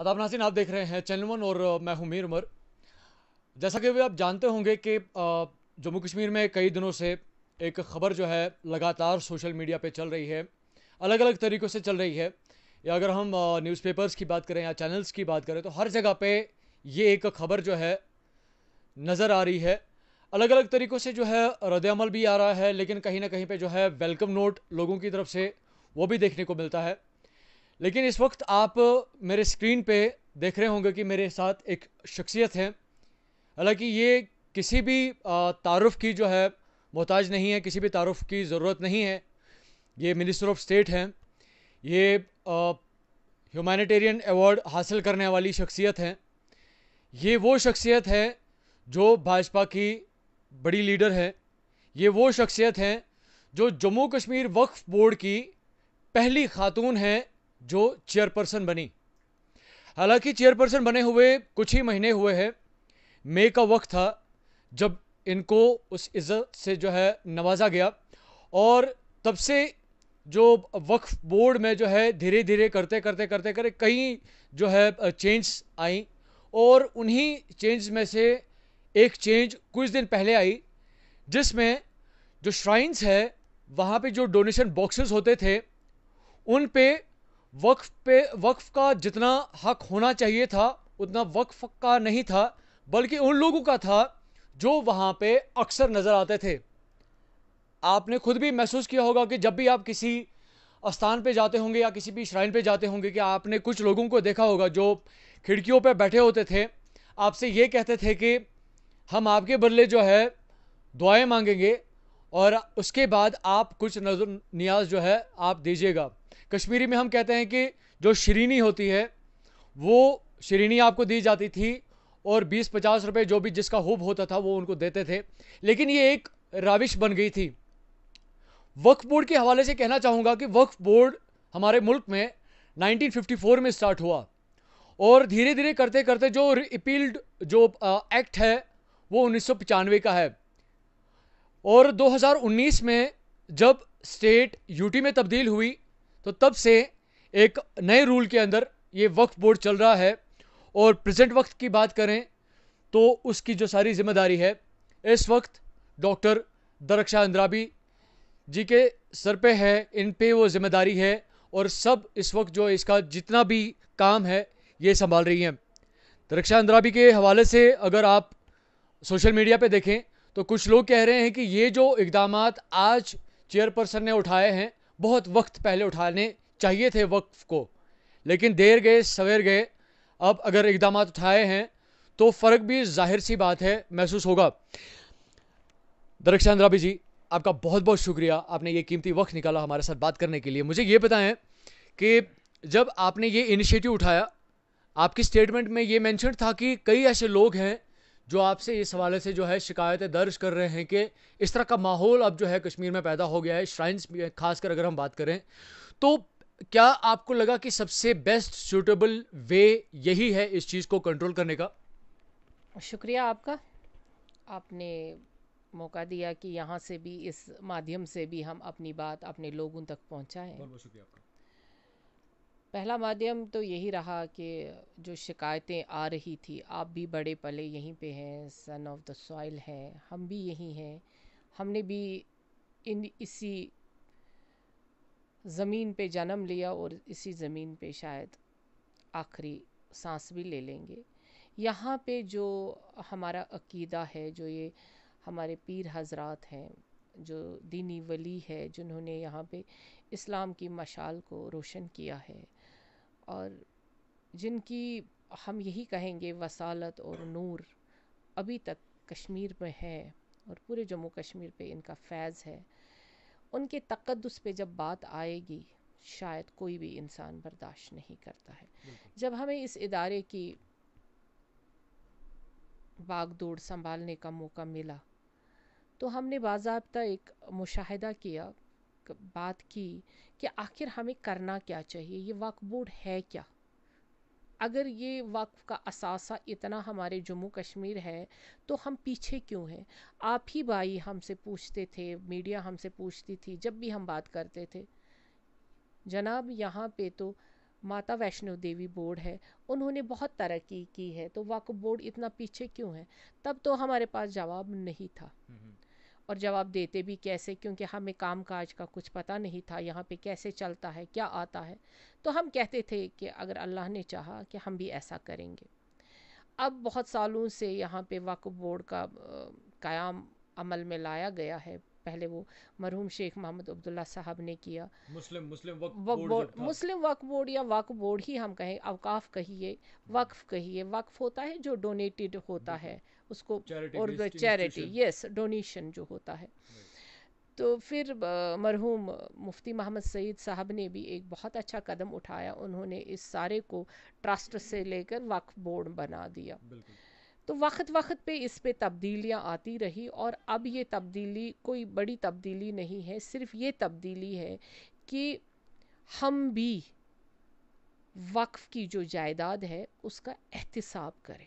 आदाब नाज़रीन, आप देख रहे हैं चैनल वन और मैं हूं मीर उमर। जैसा कि आप जानते होंगे कि जम्मू कश्मीर में कई दिनों से एक ख़बर जो है लगातार सोशल मीडिया पे चल रही है, अलग अलग तरीक़ों से चल रही है। या अगर हम न्यूज़पेपर्स की बात करें या चैनल्स की बात करें तो हर जगह पे ये एक ख़बर जो है नज़र आ रही है। अलग अलग तरीक़ों से जो है रद्द-ए-अमल भी आ रहा है, लेकिन कहीं ना कहीं पे जो है वेलकम नोट लोगों की तरफ से वो भी देखने को मिलता है। लेकिन इस वक्त आप मेरे स्क्रीन पे देख रहे होंगे कि मेरे साथ एक शख्सियत है। हालांकि ये किसी भी तारुफ की जो है मोहताज नहीं है, किसी भी तारुफ की ज़रूरत नहीं है। ये मिनिस्टर ऑफ स्टेट हैं। ये ह्यूमैनिटेरियन अवार्ड हासिल करने वाली शख्सियत हैं। ये वो शख्सियत है जो भाजपा की बड़ी लीडर है। ये वो शख्सियत हैं जो जम्मू कश्मीर वक्फ बोर्ड की पहली खातून है जो चेयरपर्सन बनी। हालांकि चेयरपर्सन बने हुए कुछ ही महीने हुए हैं। मई का वक्त था जब इनको उस इज़्ज़त से जो है नवाजा गया, और तब से जो वक्फ बोर्ड में जो है धीरे धीरे करते करते करते करते कई जो है चेंज आई, और उन्हीं चेंज में से एक चेंज कुछ दिन पहले आई जिसमें जो श्राइन्स है वहाँ पे जो डोनेशन बॉक्सेस होते थे उन पे वक्फ का जितना हक होना चाहिए था उतना वक्फ का नहीं था, बल्कि उन लोगों का था जो वहाँ पे अक्सर नज़र आते थे। आपने खुद भी महसूस किया होगा कि जब भी आप किसी स्थान पे जाते होंगे या किसी भी श्राइन पे जाते होंगे कि आपने कुछ लोगों को देखा होगा जो खिड़कियों पे बैठे होते थे, आपसे ये कहते थे कि हम आपके बदले जो है दुआएं मांगेंगे और उसके बाद आप कुछ नजर नियाज जो है आप दीजिएगा। कश्मीरी में हम कहते हैं कि जो शिरीनी होती है वो शिरीनी आपको दी जाती थी, और 20-50 रुपए जो भी जिसका हुब होता था वो उनको देते थे। लेकिन ये एक राविश बन गई थी। वक्फ बोर्ड के हवाले से कहना चाहूँगा कि वक्फ बोर्ड हमारे मुल्क में 1954 में स्टार्ट हुआ, और धीरे धीरे करते करते जो रिपील्ड जो एक्ट है वो 1995 का है, और 2019 में जब स्टेट यूटी में तब्दील हुई तो तब से एक नए रूल के अंदर ये वक्फ बोर्ड चल रहा है। और प्रेजेंट वक्त की बात करें तो उसकी जो सारी जिम्मेदारी है इस वक्त डॉक्टर दरख्शां अंद्राबी जी के सर पे है, इन पे वो जिम्मेदारी है, और सब इस वक्त जो इसका जितना भी काम है ये संभाल रही हैं। दरख्शां अंद्राबी के हवाले से अगर आप सोशल मीडिया पे देखें तो कुछ लोग कह रहे हैं कि ये जो इक़दामात आज चेयरपर्सन ने उठाए हैं बहुत वक्त पहले उठाने चाहिए थे वक्फ को, लेकिन देर गए सवेर गए। अब अगर इक़दामात उठाए हैं तो फ़र्क भी जाहिर सी बात है महसूस होगा। दरख्शां अंद्राबी जी, आपका बहुत बहुत शुक्रिया, आपने ये कीमती वक्त निकाला हमारे साथ बात करने के लिए। मुझे ये बताएं कि जब आपने ये इनिशिएटिव उठाया, आपकी स्टेटमेंट में ये मेंशन था कि कई ऐसे लोग हैं जो आपसे इस हवाले से जो है शिकायतें दर्ज कर रहे हैं कि इस तरह का माहौल अब जो है कश्मीर में पैदा हो गया है, श्राइन्स में खासकर अगर हम बात करें तो क्या आपको लगा कि सबसे बेस्ट सूटेबल वे यही है इस चीज़ को कंट्रोल करने का? शुक्रिया आपका, आपने मौका दिया कि यहाँ से भी इस माध्यम से भी हम अपनी बात अपने लोगों तक पहुँचाएं। बहुत बहुत शुक्रिया आपका। पहला माध्यम तो यही रहा कि जो शिकायतें आ रही थी, आप भी बड़े पले यहीं पे हैं, सन ऑफ द सॉइल हैं, हम भी यहीं हैं, हमने भी इसी ज़मीन पे जन्म लिया और इसी ज़मीन पे शायद आखिरी सांस भी ले लेंगे। यहाँ पे जो हमारा अकीदा है, जो ये हमारे पीर हजरात हैं, जो दीनी वली है जिन्होंने यहाँ पे इस्लाम की मशाल को रोशन किया है, और जिनकी हम यही कहेंगे वसालत और नूर अभी तक कश्मीर में है और पूरे जम्मू कश्मीर पे इनका फैज़ है, उनके तक़द्दुस पे जब बात आएगी शायद कोई भी इंसान बर्दाश्त नहीं करता है। जब हमें इस इदारे की बागडोर संभालने का मौका मिला तो हमने बाज़ाब्ता एक मुशाहिदा किया, बात की कि आखिर हमें करना क्या चाहिए, ये वक्फ बोर्ड है क्या। अगर ये वक्फ का असासा इतना हमारे जम्मू कश्मीर है तो हम पीछे क्यों हैं। आप ही भाई हमसे पूछते थे, मीडिया हमसे पूछती थी जब भी हम बात करते थे, जनाब यहाँ पे तो माता वैष्णो देवी बोर्ड है, उन्होंने बहुत तरक्की की है, तो वक्फ बोर्ड इतना पीछे क्यों है? तब तो हमारे पास जवाब नहीं था, और जवाब देते भी कैसे, क्योंकि हमें काम काज का कुछ पता नहीं था, यहाँ पे कैसे चलता है, क्या आता है। तो हम कहते थे कि अगर अल्लाह ने चाहा कि हम भी ऐसा करेंगे। अब बहुत सालों से यहाँ पे वक्फ बोर्ड का क़याम अमल में लाया गया है। पहले वो मरहूम शेख मोहम्मद अब्दुल्ला साहब ने किया। मुस्लिम मुस्लिम वक्फ वक्फ बोर्ड बोर्ड, जब था, मुस्लिम वक्फ बोर्ड या वक्फ बोर्ड ही हम कहें, अवकाफ कहिए, वक्फ कहिए। वक्फ होता है जो डोनेटेड होता है उसको, चैरिटी और based charity, institution. Yes, donation जो होता है। तो फिर मरहूम मुफ्ती मोहम्मद सईद साहब ने भी एक बहुत अच्छा कदम उठाया, उन्होंने इस सारे को ट्रस्ट से लेकर वक्फ बोर्ड बना दिया। तो वक्त वक्त पे इस पे तब्दीलियाँ आती रही, और अब ये तब्दीली कोई बड़ी तब्दीली नहीं है, सिर्फ ये तब्दीली है कि हम भी वक्फ की जो जायदाद है उसका एहतिसाब करें।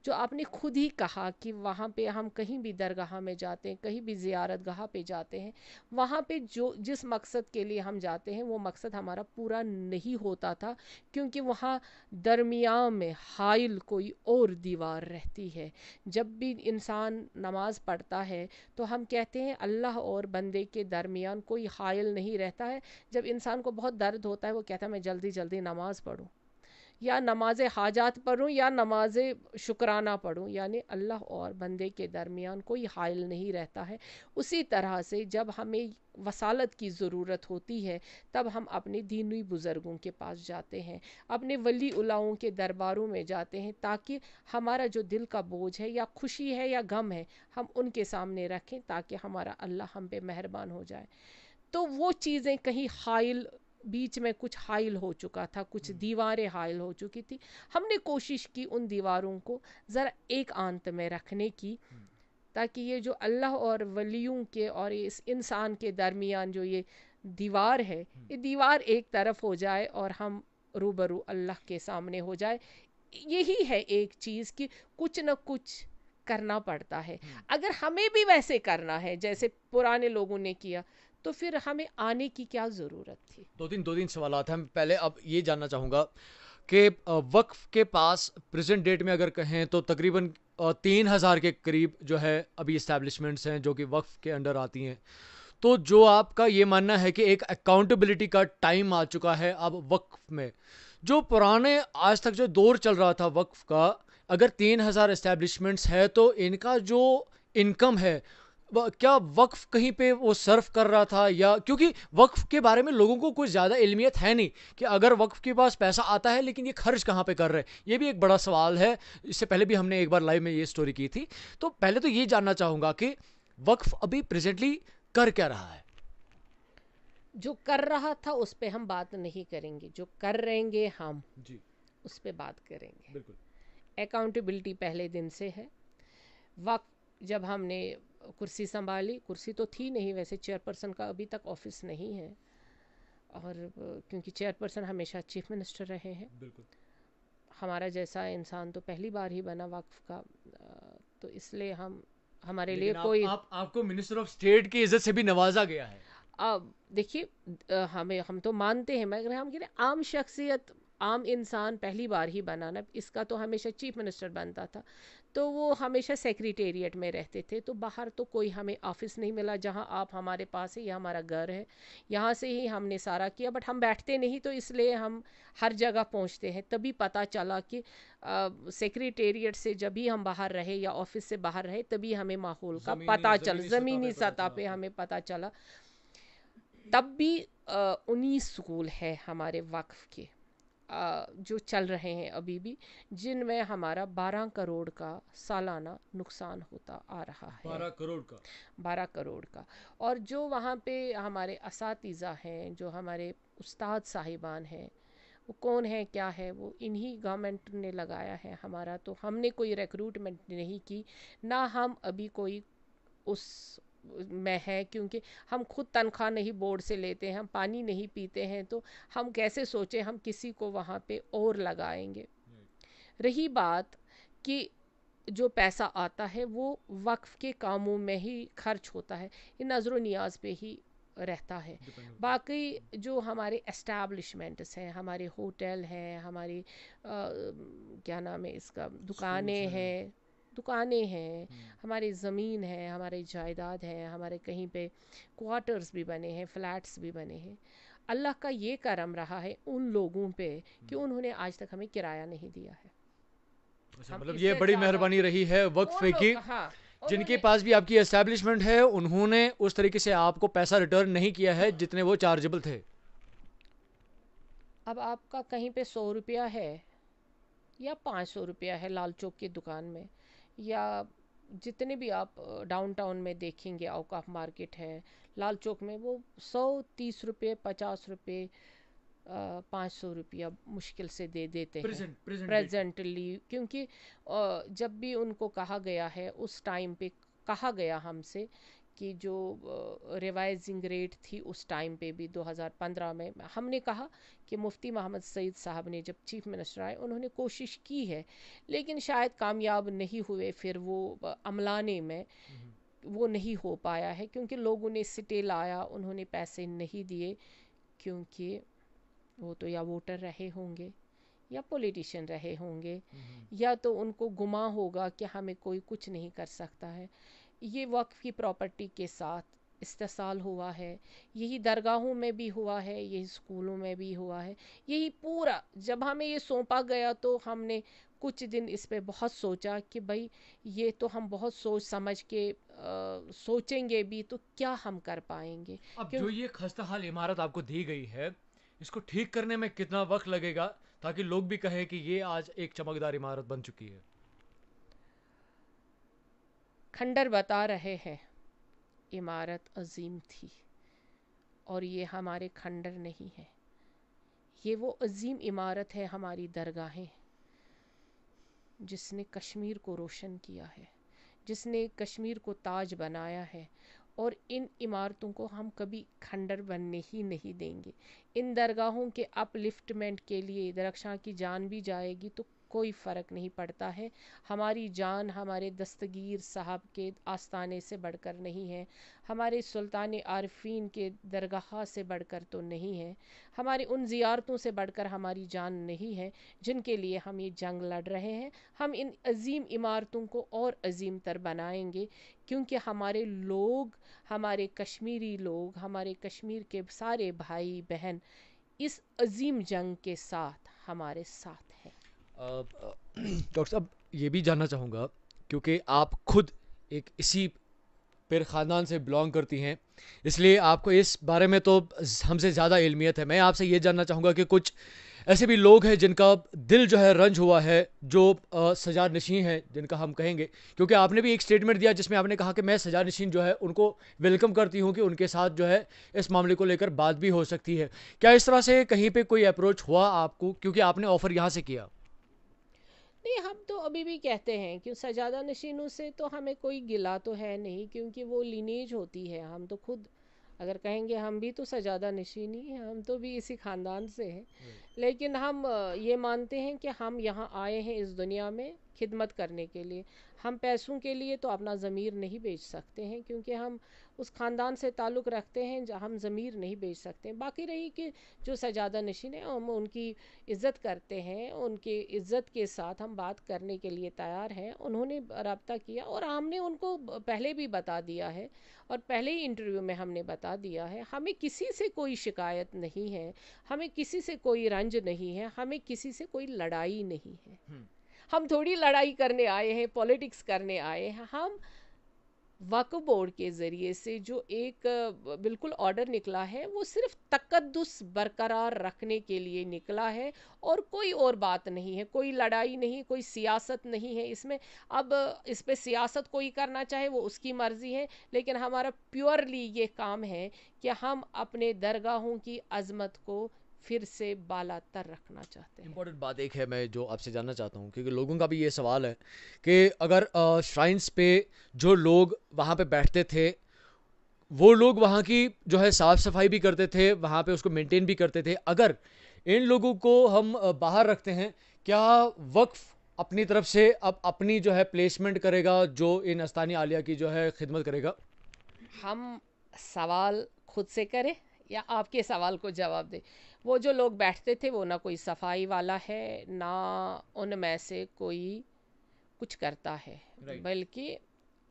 जो आपने खुद ही कहा कि वहाँ पे हम कहीं भी दरगाह में जाते हैं, कहीं भी ज़ियारत गाह पे जाते हैं, वहाँ पे जो जिस मकसद के लिए हम जाते हैं वो मकसद हमारा पूरा नहीं होता था, क्योंकि वहाँ दरमियान में हाइल कोई और दीवार रहती है। जब भी इंसान नमाज़ पढ़ता है तो हम कहते हैं अल्लाह और बंदे के दरमियान कोई हाइल नहीं रहता है। जब इंसान को बहुत दर्द होता है वो कहता है मैं जल्दी जल्दी नमाज़ पढ़ूँ, या नमाज हाजात पढ़ूँ, या नमाज शुक्राना पढ़ूँ, यानी अल्लाह और बंदे के दरमियान कोई हाइल नहीं रहता है। उसी तरह से जब हमें वसालत की ज़रूरत होती है तब हम अपने दीनी बुज़ुर्गों के पास जाते हैं, अपने वली उलाओं के दरबारों में जाते हैं, ताकि हमारा जो दिल का बोझ है या खुशी है या गम है हम उनके सामने रखें, ताकि हमारा अल्लाह हम पे मेहरबान हो जाए। तो वो चीज़ें कहीं हाइल, बीच में कुछ हाइल हो चुका था, कुछ दीवारें हाइल हो चुकी थी। हमने कोशिश की उन दीवारों को ज़रा एक आंत में रखने की, ताकि ये जो अल्लाह और वलियों के और इस इंसान के दरमियान जो ये दीवार है, ये दीवार एक तरफ हो जाए और हम रूबरू अल्लाह के सामने हो जाए। यही है एक चीज़ कि कुछ न कुछ करना पड़ता है। अगर हमें भी वैसे करना है जैसे पुराने लोगों ने किया, तो फिर हमें आने की क्या ज़रूरत थी? दो तीन सवालात हैं। पहले अब ये जानना चाहूँगा कि वक्फ के पास प्रेजेंट डेट में अगर कहें तो तकरीबन 3,000 के करीब जो है अभी इस्टेब्लिशमेंट्स हैं जो कि वक्फ के अंडर आती हैं। तो जो आपका ये मानना है कि एक अकाउंटेबिलिटी का टाइम आ चुका है अब वक्फ में, जो पुराने आज तक जो दौर चल रहा था वक्फ का, अगर 3,000 इस्टेब्लिशमेंट्स है तो इनका जो इनकम है क्या वक्फ कहीं पे वो सर्व कर रहा था, या क्योंकि वक्फ के बारे में लोगों को कुछ ज़्यादा इल्मियत है नहीं कि अगर वक्फ के पास पैसा आता है लेकिन ये खर्च कहाँ पे कर रहे हैं, ये भी एक बड़ा सवाल है। इससे पहले भी हमने एक बार लाइव में ये स्टोरी की थी। तो पहले तो ये जानना चाहूँगा कि वक्फ अभी प्रेजेंटली कर क्या रहा है? जो कर रहा था उस पे हम बात नहीं करेंगे, जो कर रहेंगे हम जी, उस पे बात करेंगे। बिल्कुल। अकाउंटेबिलिटी पहले दिन से है। वक्त जब हमने कुर्सी संभाली, कुर्सी तो थी नहीं वैसे, चेयरपर्सन का अभी तक ऑफिस नहीं है, और क्योंकि चेयरपर्सन हमेशा चीफ मिनिस्टर रहे हैं। बिल्कुल। हमारा जैसा इंसान तो पहली बार ही बना वक्फ का, तो इसलिए हम हमारे लिए कोई आपको मिनिस्टर ऑफ स्टेट की इज्जत से भी नवाजा गया है। अब देखिए, हम तो मानते हैं, मगर हम कह रहे हैं आम शख्सियत, आम इंसान पहली बार ही बनाना, इसका तो हमेशा चीफ मिनिस्टर बनता था, तो वो हमेशा सेक्रेटेरिएट में रहते थे, तो बाहर तो कोई हमें ऑफिस नहीं मिला जहां आप हमारे पास है, यह हमारा घर है, यहाँ से ही हमने सारा किया। बट हम बैठते नहीं, तो इसलिए हम हर जगह पहुँचते हैं। तभी पता चला कि सेक्रेटेरिएट से जब भी हम बाहर रहे या ऑफिस से बाहर रहे, तभी हमें माहौल का पता चला, ज़मीनी सतह पे हमें पता चला। तब भी 19 स्कूल है हमारे वक्फ के जो चल रहे हैं अभी भी, जिनमें हमारा 12 करोड़ का सालाना नुकसान होता आ रहा है। 12 करोड़ का। और जो वहाँ पे हमारे असातिज़ा हैं, जो हमारे उस्ताद साहिबान हैं, वो कौन है क्या है, वो इन्हीं गवर्नमेंट ने लगाया है हमारा, तो हमने कोई रिक्रूटमेंट नहीं की, ना हम अभी कोई उस में है, क्योंकि हम खुद तनख्वाह नहीं बोर्ड से लेते हैं, हम पानी नहीं पीते हैं, तो हम कैसे सोचें हम किसी को वहाँ पे और लगाएंगे। रही बात कि जो पैसा आता है वो वक्फ के कामों में ही खर्च होता है, ये नज़र नियाज पे ही रहता है। बाकी जो हमारे एस्टैब्लिशमेंट्स हैं, हमारे होटल हैं, हमारी क्या नाम है इसका, दुकानें हैं, हमारी ज़मीन है, हमारी जायदाद है, हमारे कहीं पे क्वार्टर्स भी बने हैं, फ्लैट्स भी बने हैं। अल्लाह का ये करम रहा है उन लोगों पे कि उन्होंने आज तक हमें किराया नहीं दिया है। अच्छा, मतलब ये बड़ी मेहरबानी रही है वक्फ पे की, हाँ, जिनके पास भी आपकी एस्टैब्लिशमेंट है उन्होंने उस तरीके से आपको पैसा रिटर्न नहीं किया है जितने वो चार्जेबल थे। अब आपका कहीं पे 100 रुपया है या 500 रुपया है लाल चौक की दुकान में, या जितने भी आप डाउनटाउन में देखेंगे औकाफ मार्केट है, लाल चौक में वो 130 रुपये, 50 रुपये, 500 रुपया मुश्किल से दे देते हैं प्रेजेंटली। क्योंकि जब भी उनको कहा गया है, उस टाइम पे कहा गया हमसे कि जो रिवाइजिंग रेट थी उस टाइम पे भी 2015 में हमने कहा कि मुफ्ती मोहम्मद सईद साहब ने जब चीफ मिनिस्टर आए उन्होंने कोशिश की है, लेकिन शायद कामयाब नहीं हुए। फिर वो अमलाने में वो नहीं हो पाया है क्योंकि लोगों ने सिटे लाया, उन्होंने पैसे नहीं दिए, क्योंकि वो तो या वोटर रहे होंगे या पॉलिटिशियन रहे होंगे, या तो उनको गुमा होगा कि हमें कोई कुछ नहीं कर सकता है। ये वक्फ की प्रॉपर्टी के साथ इस्तेसाल हुआ है, यही दरगाहों में भी हुआ है, यही स्कूलों में भी हुआ है, यही पूरा। जब हमें ये सौंपा गया तो हमने कुछ दिन इस पे बहुत सोचा कि भाई ये तो हम बहुत सोच समझ के सोचेंगे भी तो क्या हम कर पाएंगे। अब जो ये खस्ता हाल इमारत आपको दी गई है, इसको ठीक करने में कितना वक्त लगेगा ताकि लोग भी कहें कि ये आज एक चमकदार इमारत बन चुकी है? खंडर बता रहे हैं इमारत अजीम थी, और ये हमारे खंडर नहीं है, ये वो अजीम इमारत है, हमारी दरगाहें, जिसने कश्मीर को रोशन किया है, जिसने कश्मीर को ताज बनाया है। और इन इमारतों को हम कभी खंडर बनने ही नहीं देंगे। इन दरगाहों के अपलिफ्टमेंट के लिए दरख्शां की जान भी जाएगी तो कोई फ़र्क नहीं पड़ता है। हमारी जान हमारे दस्तगीर साहब के आस्थाने से बढ़कर नहीं है, हमारे सुल्तान आरफीन के दरगाह से बढ़कर तो नहीं है, हमारी उन ज़ियारतों से बढ़कर हमारी जान नहीं है जिनके लिए हम ये जंग लड़ रहे हैं। हम इन अजीम इमारतों को और अजीम तर बनाएंगे, क्योंकि हमारे लोग, हमारे कश्मीरी लोग, हमारे कश्मीर के सारे भाई बहन इस अजीम जंग के साथ हमारे साथ हैं। डॉक्टर साहब, ये भी जानना चाहूँगा, क्योंकि आप खुद एक इसी फिर ख़ानदान से बिलोंग करती हैं, इसलिए आपको इस बारे में तो हमसे ज़्यादा इल्मियत है। मैं आपसे ये जानना चाहूँगा कि कुछ ऐसे भी लोग हैं जिनका दिल जो है रंज हुआ है, जो सजा नशीन है जिनका हम कहेंगे, क्योंकि आपने भी एक स्टेटमेंट दिया जिसमें आपने कहा कि मैं सजा नशीन जो है उनको वेलकम करती हूँ कि उनके साथ जो है इस मामले को लेकर बात भी हो सकती है। क्या इस तरह से कहीं पे कोई अप्रोच हुआ आपको, क्योंकि आपने ऑफ़र यहाँ से किया? नहीं, हम तो अभी भी कहते हैं कि सजादा नशीनों से तो हमें कोई गिला तो है नहीं, क्योंकि वो लीनेज होती है। हम तो खुद अगर कहेंगे हम भी तो सजादा नशीन ही हैं, हम तो भी इसी ख़ानदान से हैं। लेकिन हम ये मानते हैं कि हम यहाँ आए हैं इस दुनिया में खिदमत करने के लिए। हम पैसों के लिए तो अपना ज़मीर नहीं बेच सकते हैं, क्योंकि हम उस ख़ानदान से ताल्लुक़ रखते हैं जहाँ हम ज़मीर नहीं बेच सकते। बाकी रही कि जो सजादा नशीन है, हम उनकी इज़्ज़त करते हैं, उनकी इज़्ज़त के साथ हम बात करने के लिए तैयार हैं। उन्होंने रब्ता किया और हमने उनको पहले भी बता दिया है, और पहले ही इंटरव्यू में हमने बता दिया है, हमें किसी से कोई शिकायत नहीं है, हमें किसी से कोई रंज नहीं है, हमें किसी से कोई लड़ाई नहीं है। हम थोड़ी लड़ाई करने आए हैं, पॉलिटिक्स करने आए हैं। हम वक्फ बोर्ड के ज़रिए से जो एक बिल्कुल ऑर्डर निकला है, वो सिर्फ तकद्दुस बरकरार रखने के लिए निकला है, और कोई और बात नहीं है, कोई लड़ाई नहीं, कोई सियासत नहीं है इसमें। अब इस पे सियासत कोई करना चाहे वो उसकी मर्ज़ी है, लेकिन हमारा प्योरली ये काम है कि हम अपने दरगाहों की अज़मत को फिर से बालातर रखना चाहते हैं। इम्पोर्टेंट बात एक है मैं जो आपसे जानना चाहता हूँ, क्योंकि लोगों का भी ये सवाल है कि अगर श्राइन्स पे जो लोग वहाँ पे बैठते थे, वो लोग वहाँ की जो है साफ़ सफाई भी करते थे, वहाँ पे उसको मेंटेन भी करते थे, अगर इन लोगों को हम बाहर रखते हैं, क्या वक्फ अपनी तरफ से अब अपनी जो है प्लेसमेंट करेगा जो इन अस्तानी आलिया की जो है खिदमत करेगा? हम सवाल खुद से करे या आपके सवाल को जवाब दे। वो जो लोग बैठते थे वो ना कोई सफाई वाला है, ना उनमें से कोई कुछ करता है, बल्कि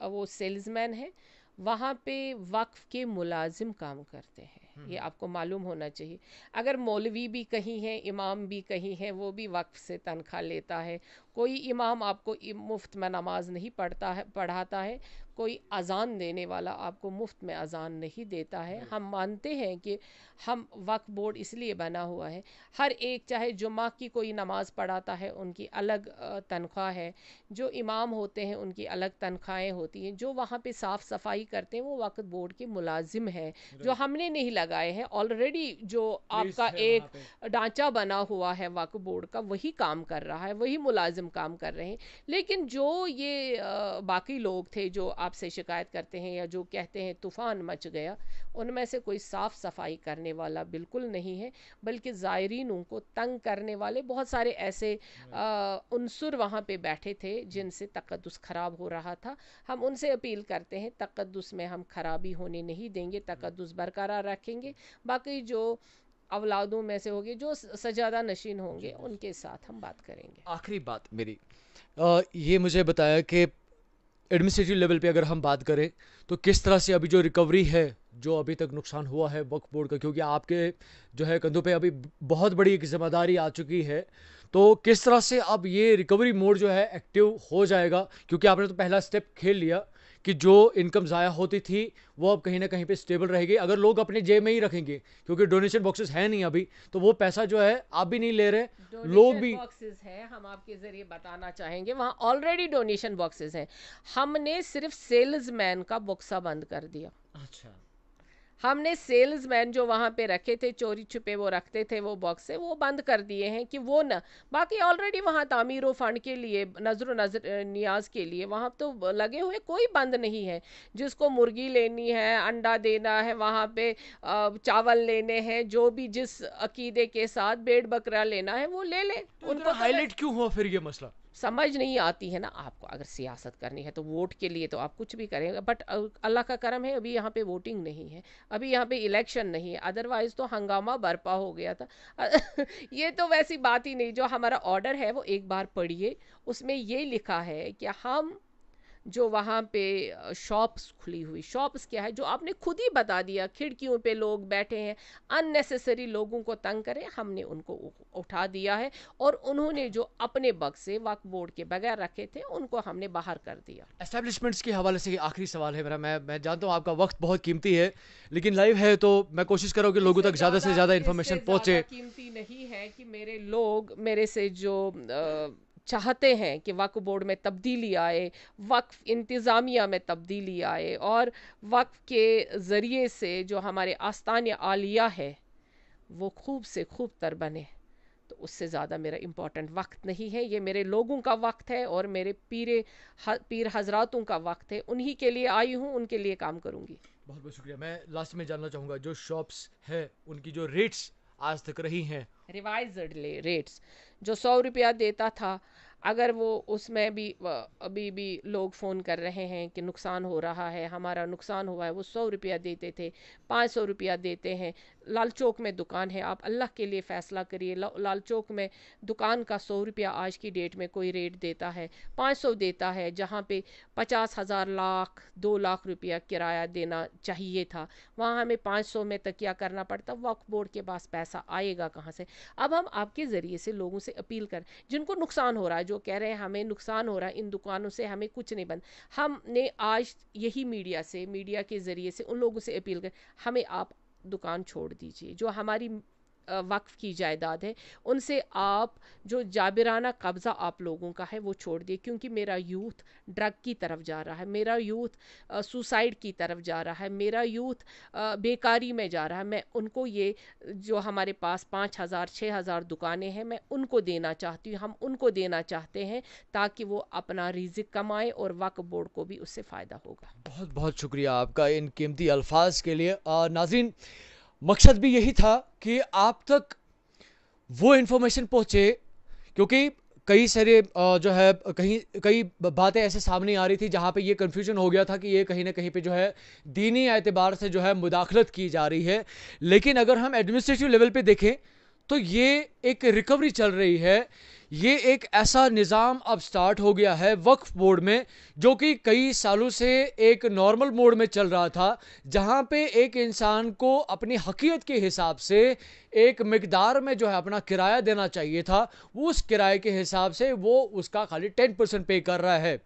वो सेल्समैन है। वहाँ पे वक्फ के मुलाजिम काम करते हैं, ये आपको मालूम होना चाहिए। अगर मौलवी भी कहीं है, इमाम भी कहीं है, वो भी वक्फ से तनख्वाह लेता है। कोई इमाम आपको मुफ्त में नमाज नहीं पढ़ाता है, कोई अजान देने वाला आपको मुफ्त में अजान नहीं देता है। हम मानते हैं कि हम वक्फ बोर्ड इसलिए बना हुआ है, हर एक चाहे जुम्मा की कोई नमाज पढ़ाता है उनकी अलग तनख्वाह है, जो इमाम होते हैं उनकी अलग तनख्वाहें होती हैं, जो वहाँ पे साफ़ सफाई करते हैं वो वक्फ बोर्ड के मुलाजिम हैं, जो हमने नहीं लगाए हैं। ऑलरेडी जो आपका एक ढांचा बना हुआ है वक्फ बोर्ड का, वही काम कर रहा है, वही मुलाजिम काम कर रहे हैं। लेकिन जो ये बाकी लोग थे जो आपसे शिकायत करते हैं या जो कहते हैं तूफ़ान मच गया, उनमें से कोई साफ़ सफाई करने वाला बिल्कुल नहीं है, बल्कि ज़ायरीनों को तंग करने वाले बहुत सारे ऐसे उनसुर वहाँ पे बैठे थे जिनसे तक़द्दुस ख़राब हो रहा था। हम उनसे अपील करते हैं, तक़द्दुस में हम खराबी होने नहीं देंगे, तक़द्दुस बरकरार रखेंगे। बाकी जो औलादों में से होंगे, जो सजादा नशीन होंगे, उनके साथ हम बात करेंगे। आखिरी बात मेरी, ये मुझे बताया कि एडमिनिस्ट्रेटिव लेवल पे अगर हम बात करें तो किस तरह से अभी जो रिकवरी है, जो अभी तक नुकसान हुआ है वक्फ बोर्ड का, क्योंकि आपके जो है कंधों पे अभी बहुत बड़ी एक जिम्मेदारी आ चुकी है, तो किस तरह से अब ये रिकवरी मोड जो है एक्टिव हो जाएगा? क्योंकि आपने तो पहला स्टेप खेल लिया कि जो इनकम ज़ाया होती थी वो अब कहीं ना कहीं पे स्टेबल रहेगी, अगर लोग अपने जेब में ही रखेंगे, क्योंकि डोनेशन बॉक्सेस है नहीं अभी, तो वो पैसा जो है आप भी नहीं ले रहे, लोग भी। बॉक्सेस है, हम आपके जरिए बताना चाहेंगे, वहाँ ऑलरेडी डोनेशन बॉक्सेस हैं। हमने सिर्फ सेल्समैन का बॉक्सा बंद कर दिया। अच्छा, हमने सेल्समैन जो वहाँ पे रखे थे, चोरी छुपे वो रखते थे वो बॉक्स से, वो बंद कर दिए हैं कि वो ना, बाकी ऑलरेडी वहाँ तामीर व फंड के लिए, नज़र नियाज के लिए वहाँ तो लगे हुए, कोई बंद नहीं है। जिसको मुर्गी लेनी है, अंडा देना है, वहाँ पे चावल लेने हैं, जो भी जिस अकीदे के साथ भेड़ बकरा लेना है वो ले ले। तो उनको हाईलाइट क्यों हुआ फिर ये मसला? समझ नहीं आती है ना आपको। अगर सियासत करनी है तो वोट के लिए तो आप कुछ भी करेंगे, बट अल्लाह का करम है अभी यहाँ पे वोटिंग नहीं है, अभी यहाँ पे इलेक्शन नहीं है, अदरवाइज तो हंगामा बरपा हो गया था। ये तो वैसी बात ही नहीं। जो हमारा ऑर्डर है वो एक बार पढ़िए, उसमें ये लिखा है कि हम जो वहाँ पे शॉप्स खुली हुई, शॉप्स क्या है जो आपने खुद ही बता दिया, खिड़कियों पे लोग बैठे हैं, अननेसेसरी लोगों को तंग करें, हमने उनको उठा दिया है। और उन्होंने जो अपने बक्से वक्फ बोर्ड के बगैर रखे थे उनको हमने बाहर कर दिया। एस्टेब्लिशमेंट्स के हवाले से आखिरी सवाल है मेरा, मैं जानता हूँ आपका वक्त बहुत कीमती है, लेकिन लाइव है तो मैं कोशिश करूँ कि लोगों तक ज़्यादा से ज़्यादा इन्फॉर्मेशन पहुँचे। कीमती नहीं है कि मेरे लोग मेरे से जो चाहते हैं कि वक्फ बोर्ड में तब्दीली आए, वक्फ इंतज़ामिया में तब्दीली आए, और वक्फ के ज़रिए से जो हमारे आस्तान आलिया है वो खूब से खूब तर बने, तो उससे ज़्यादा मेरा इम्पोर्टेंट वक्त नहीं है। ये मेरे लोगों का वक्त है और मेरे पीर हजरातों का वक्त है, उन्हीं के लिए आई हूँ, उनके लिए काम करूँगी। बहुत बहुत शुक्रिया। मैं लास्ट में जानना चाहूँगा, जो शॉप्स है उनकी जो रेट्स आज तक रही हैं, रिवाइज्ड रेट्स, जो 100 रुपया देता था, अगर वो उसमें भी अभी भी लोग फ़ोन कर रहे हैं कि नुकसान हो रहा है, हमारा नुकसान हुआ है, वो 100 रुपया देते थे, 500 रुपया देते हैं। लाल चौक में दुकान है, आप अल्लाह के लिए फ़ैसला करिए, लाल चौक में दुकान का 100 रुपया आज की डेट में कोई रेट देता है, 500 देता है, जहाँ पे 50,000 लाख 2 लाख रुपया किराया देना चाहिए था, वहाँ हमें 500 में तकिया करना पड़ता। वक्फ बोर्ड के पास पैसा आएगा कहाँ से? अब हम आपके ज़रिए से लोगों से अपील कर, जिनको नुकसान हो रहा है, जो कह रहे हैं हमें नुकसान हो रहा है, इन दुकानों से हमें कुछ नहीं बंद, हमने आज यही मीडिया के ज़रिए से उन लोगों से अपील कर, हमें आप दुकान छोड़ दीजिए। जो हमारी वक्फ की जायदाद है उनसे आप जो जाबिराना कब्ज़ा आप लोगों का है वो छोड़ दिए, क्योंकि मेरा यूथ ड्रग की तरफ जा रहा है, मेरा यूथ सुसाइड की तरफ जा रहा है, मेरा यूथ बेकारी में जा रहा है। मैं उनको ये जो हमारे पास 5,000 6,000 दुकानें हैं, मैं उनको देना चाहती हूँ, हम उनको देना चाहते हैं, ताकि वो अपना रिज़्क कमाए और वक्फ बोर्ड को भी उससे फ़ायदा होगा। बहुत बहुत शुक्रिया आपका इन कीमती अल्फाज के लिए। नाज़रीन, मकसद भी यही था कि आप तक वो इन्फॉर्मेशन पहुंचे, क्योंकि कई सारे जो है कई बातें ऐसे सामने आ रही थी जहाँ पे ये कन्फ्यूजन हो गया था कि ये कहीं ना कहीं पे जो है दीनी एतबार से जो है मुदाखलत की जा रही है। लेकिन अगर हम एडमिनिस्ट्रेटिव लेवल पे देखें तो ये एक रिकवरी चल रही है। ये एक ऐसा निज़ाम अब स्टार्ट हो गया है वक्फ बोर्ड में जो कि कई सालों से एक नॉर्मल मोड में चल रहा था, जहां पे एक इंसान को अपनी हकीयत के हिसाब से एक मिकदार में जो है अपना किराया देना चाहिए था, उस किराए के हिसाब से वो उसका खाली 10% पे कर रहा है।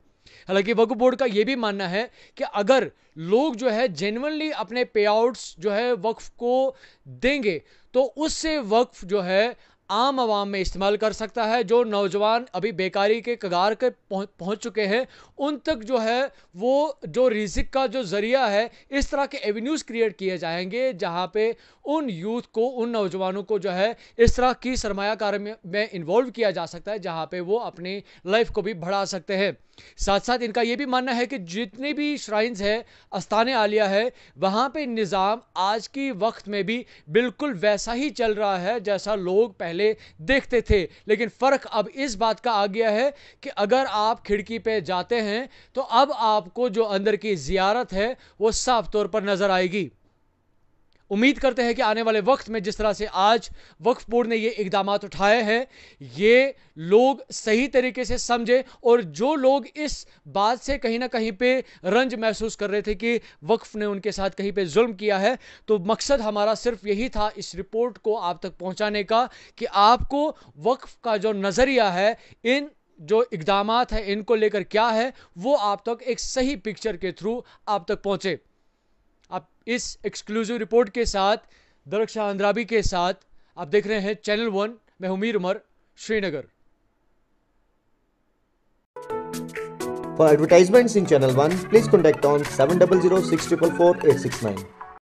हालांकि वक्फ बोर्ड का यह भी मानना है कि अगर लोग जो है जेन्युइनली अपने पे आउट्स जो है वक्फ को देंगे तो उससे वक्फ जो है आम आवाम में इस्तेमाल कर सकता है। जो नौजवान अभी बेकारी के कगार के पहुंच चुके हैं उन तक जो है वो जो रिजिक का जो जरिया है, इस तरह के एवेन्यूज क्रिएट किए जाएंगे जहां पे उन यूथ को, उन नौजवानों को जो है इस तरह की सरमायाकारी में इन्वॉल्व किया जा सकता है जहां पे वो अपनी लाइफ को भी बढ़ा सकते हैं। साथ साथ इनका यह भी मानना है कि जितने भी श्राइन्स है, आस्थाने आलिया है, वहां पे निज़ाम आज की वक्त में भी बिल्कुल वैसा ही चल रहा है जैसा लोग पहले देखते थे। लेकिन फ़र्क अब इस बात का आ गया है कि अगर आप खिड़की पे जाते हैं तो अब आपको जो अंदर की ज़ियारत है वो साफ तौर पर नज़र आएगी। उम्मीद करते हैं कि आने वाले वक्त में जिस तरह से आज वक्फ बोर्ड ने ये इकदाम उठाए हैं, ये लोग सही तरीके से समझे, और जो लोग इस बात से कहीं ना कहीं पे रंज महसूस कर रहे थे कि वक्फ ने उनके साथ कहीं पे जुल्म किया है, तो मकसद हमारा सिर्फ यही था इस रिपोर्ट को आप तक पहुंचाने का कि आपको वक्फ का जो नज़रिया है, इन जो इकदामात है इनको लेकर क्या है, वो आप तक एक सही पिक्चर के थ्रू आप तक पहुंचे। आप इस एक्सक्लूसिव रिपोर्ट के साथ दरख्शां अंद्राबी के साथ आप देख रहे हैं चैनल 1। मैं हूं Mir Umar, Srinagar. For advertisements in Channel 1, please contact on 7006444869.